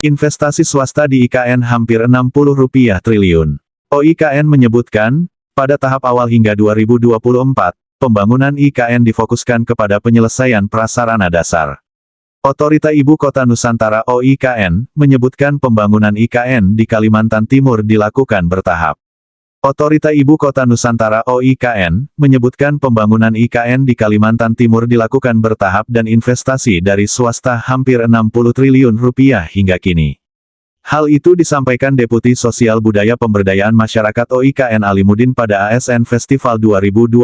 Investasi swasta di IKN hampir Rp60 triliun. OIKN menyebutkan, pada tahap awal hingga 2024, pembangunan IKN difokuskan kepada penyelesaian prasarana dasar. Otorita Ibu Kota Nusantara OIKN menyebutkan pembangunan IKN di Kalimantan Timur dilakukan bertahap. Otorita Ibu Kota Nusantara OIKN menyebutkan pembangunan IKN di Kalimantan Timur dilakukan bertahap dan investasi dari swasta hampir Rp60 triliun hingga kini. Hal itu disampaikan Deputi Sosial Budaya Pemberdayaan Masyarakat OIKN Alimuddin pada ASN Festival 2024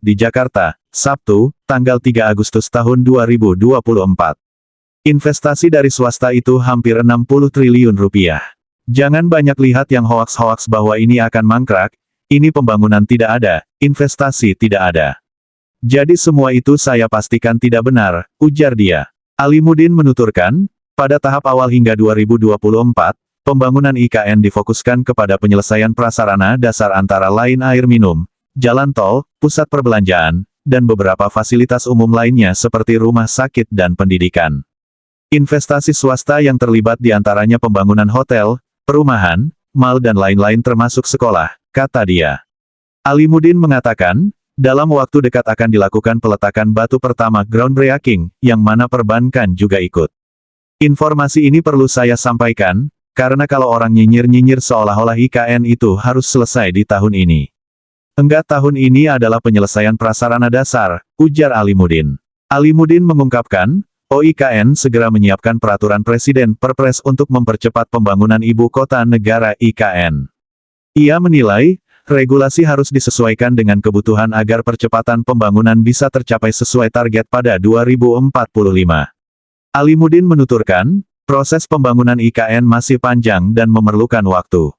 di Jakarta, Sabtu, tanggal 3 Agustus tahun 2024. Investasi dari swasta itu hampir Rp60 triliun. Jangan banyak lihat yang hoaks-hoaks bahwa ini akan mangkrak, ini pembangunan tidak ada, investasi tidak ada. Jadi semua itu saya pastikan tidak benar, ujar dia. Alimuddin menuturkan, pada tahap awal hingga 2024, pembangunan IKN difokuskan kepada penyelesaian prasarana dasar antara lain air minum, jalan tol, pusat perbelanjaan, dan beberapa fasilitas umum lainnya seperti rumah sakit dan pendidikan. Investasi swasta yang terlibat diantaranya pembangunan hotel, perumahan, mal dan lain-lain termasuk sekolah, kata dia. Alimuddin mengatakan, dalam waktu dekat akan dilakukan peletakan batu pertama groundbreaking, yang mana perbankan juga ikut. Informasi ini perlu saya sampaikan, karena kalau orang nyinyir-nyinyir seolah-olah IKN itu harus selesai di tahun ini. Enggak, tahun ini adalah penyelesaian prasarana dasar, ujar Alimuddin. Alimuddin mengungkapkan, OIKN segera menyiapkan peraturan presiden Perpres untuk mempercepat pembangunan ibu kota negara IKN. Ia menilai, regulasi harus disesuaikan dengan kebutuhan agar percepatan pembangunan bisa tercapai sesuai target pada 2045. Alimuddin menuturkan, proses pembangunan IKN masih panjang dan memerlukan waktu.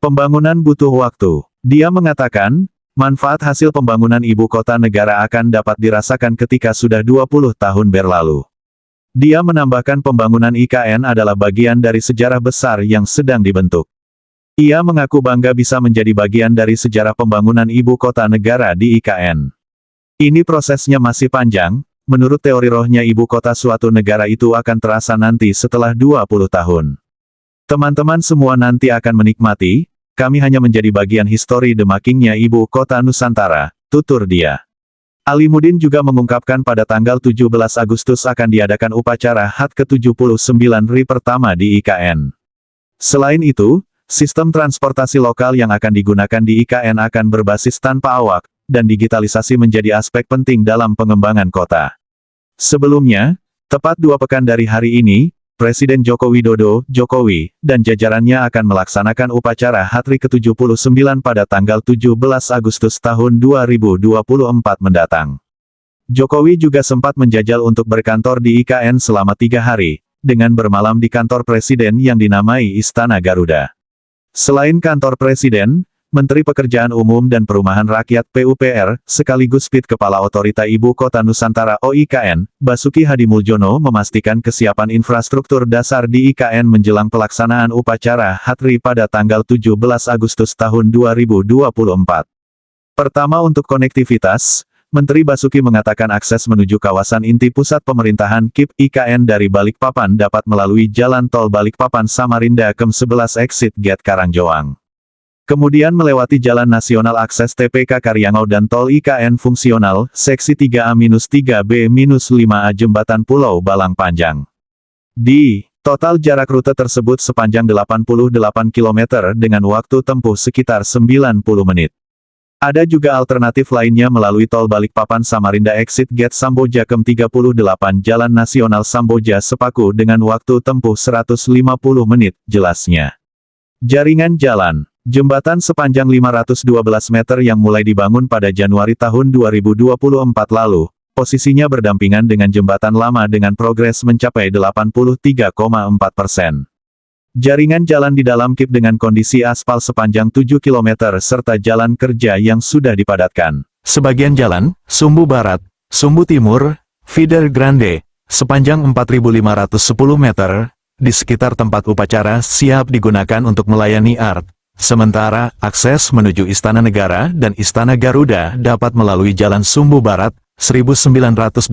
Pembangunan butuh waktu. Dia mengatakan, manfaat hasil pembangunan ibu kota negara akan dapat dirasakan ketika sudah 20 tahun berlalu. Dia menambahkan pembangunan IKN adalah bagian dari sejarah besar yang sedang dibentuk. Ia mengaku bangga bisa menjadi bagian dari sejarah pembangunan ibu kota negara di IKN. Ini prosesnya masih panjang. Menurut teori rohnya ibu kota suatu negara itu akan terasa nanti setelah 20 tahun. Teman-teman semua nanti akan menikmati, kami hanya menjadi bagian histori the making-nya ibu kota Nusantara, tutur dia. Alimuddin juga mengungkapkan pada tanggal 17 Agustus akan diadakan upacara HUT ke-79 RI pertama di IKN. Selain itu, sistem transportasi lokal yang akan digunakan di IKN akan berbasis tanpa awak, dan digitalisasi menjadi aspek penting dalam pengembangan kota. Sebelumnya, tepat 2 pekan dari hari ini, Presiden Joko Widodo, Jokowi, dan jajarannya akan melaksanakan upacara HUT ke-79 pada tanggal 17 Agustus tahun 2024 mendatang. Jokowi juga sempat menjajal untuk berkantor di IKN selama 3 hari, dengan bermalam di kantor Presiden yang dinamai Istana Garuda. Selain kantor Presiden, Menteri Pekerjaan Umum dan Perumahan Rakyat PUPR, sekaligus PIT Kepala Otorita Ibu Kota Nusantara OIKN, Basuki Hadimuljono memastikan kesiapan infrastruktur dasar di IKN menjelang pelaksanaan upacara HUT RI pada tanggal 17 Agustus tahun 2024. Pertama untuk konektivitas, Menteri Basuki mengatakan akses menuju kawasan inti pusat pemerintahan KIP IKN dari Balikpapan dapat melalui Jalan Tol Balikpapan Samarinda Kem 11 Exit Gate Karangjoang. Kemudian melewati Jalan Nasional Akses TPK Karyangau dan Tol IKN Fungsional, Seksi 3A-3B-5A Jembatan Pulau Balang Panjang. Di total jarak rute tersebut sepanjang 88 km dengan waktu tempuh sekitar 90 menit. Ada juga alternatif lainnya melalui Tol Balikpapan Samarinda Exit Gate Samboja Kem 38 Jalan Nasional Samboja Sepaku dengan waktu tempuh 150 menit, jelasnya. Jaringan jalan. Jembatan sepanjang 512 meter yang mulai dibangun pada Januari tahun 2024 lalu, posisinya berdampingan dengan jembatan lama dengan progres mencapai 83,4%. Jaringan jalan di dalam KIP dengan kondisi aspal sepanjang 7 km serta jalan kerja yang sudah dipadatkan. Sebagian jalan, Sumbu Barat, Sumbu Timur, Feeder Grande, sepanjang 4.510 meter, di sekitar tempat upacara siap digunakan untuk melayani art. Sementara, akses menuju Istana Negara dan Istana Garuda dapat melalui Jalan Sumbu Barat, 1980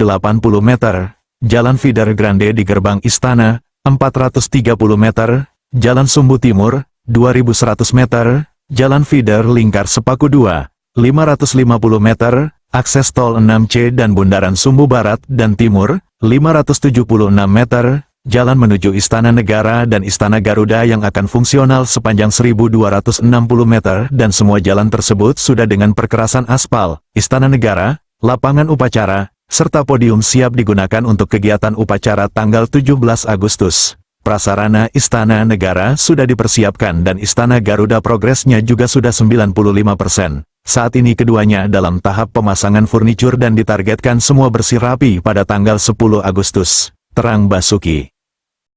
meter, Jalan Feeder Grande di Gerbang Istana, 430 meter, Jalan Sumbu Timur, 2100 meter, Jalan Feeder Lingkar Sepaku 2, 550 meter, akses tol 6C dan Bundaran Sumbu Barat dan Timur, 576 meter, jalan menuju Istana Negara dan Istana Garuda yang akan fungsional sepanjang 1260 meter dan semua jalan tersebut sudah dengan perkerasan aspal. Istana Negara, lapangan upacara, serta podium siap digunakan untuk kegiatan upacara tanggal 17 Agustus. Prasarana Istana Negara sudah dipersiapkan dan Istana Garuda progresnya juga sudah 95%. Saat ini keduanya dalam tahap pemasangan furnitur dan ditargetkan semua bersih rapi pada tanggal 10 Agustus. Terang Basuki.